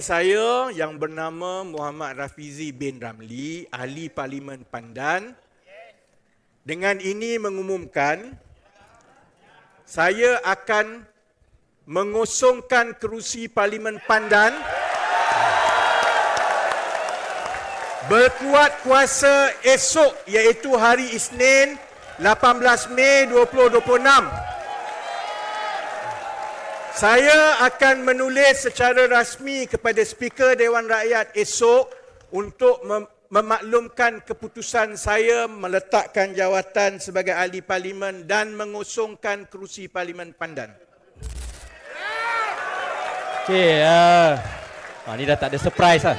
Saya yang bernama Muhammad Rafizi bin Ramli, Ahli Parlimen Pandan, dengan ini mengumumkan saya akan mengosongkan kerusi Parlimen Pandan berkuat kuasa esok, iaitu hari Isnin 18 Mei 2026. Saya akan menulis secara rasmi kepada Speaker Dewan Rakyat esok untuk memaklumkan keputusan saya meletakkan jawatan sebagai ahli parlimen dan mengosongkan kerusi Parlimen Pandan. Okey, ni dah tak ada surprise lah.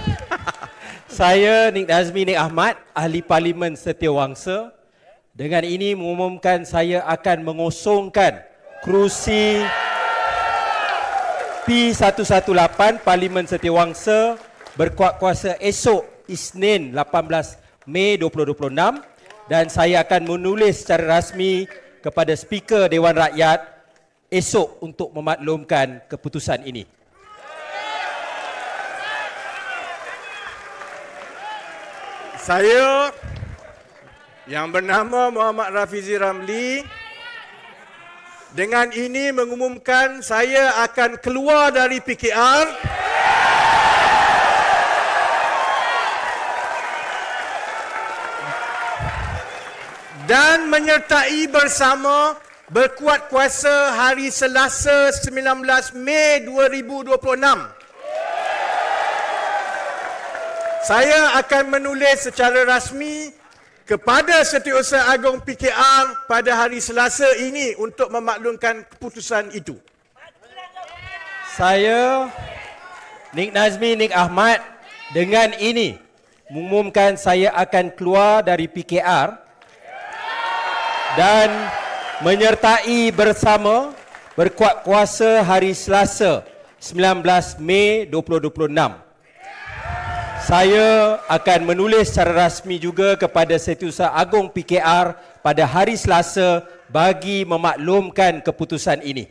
Saya Nik Nazmi Nik Ahmad, Ahli Parlimen Setiawangsa. Dengan ini mengumumkan saya akan mengosongkan kerusi P118 Parlimen Setiawangsa berkuat kuasa esok Isnin 18 Mei 2026, dan saya akan menulis secara rasmi kepada Speaker Dewan Rakyat esok untuk memaklumkan keputusan ini. Saya yang bernama Muhammad Rafizi Ramli dengan ini mengumumkan saya akan keluar dari PKR dan menyertai bersama berkuat kuasa hari Selasa 19 Mei 2026. Saya akan menulis secara rasmi kepada Setiausaha Agong PKR pada hari Selasa ini untuk memaklumkan keputusan itu. Saya Nik Nazmi Nik Ahmad dengan ini mengumumkan saya akan keluar dari PKR dan menyertai bersama berkuat kuasa hari Selasa 19 Mei 2026. Saya akan menulis secara rasmi juga kepada Setiausaha Agong PKR pada hari Selasa bagi memaklumkan keputusan ini.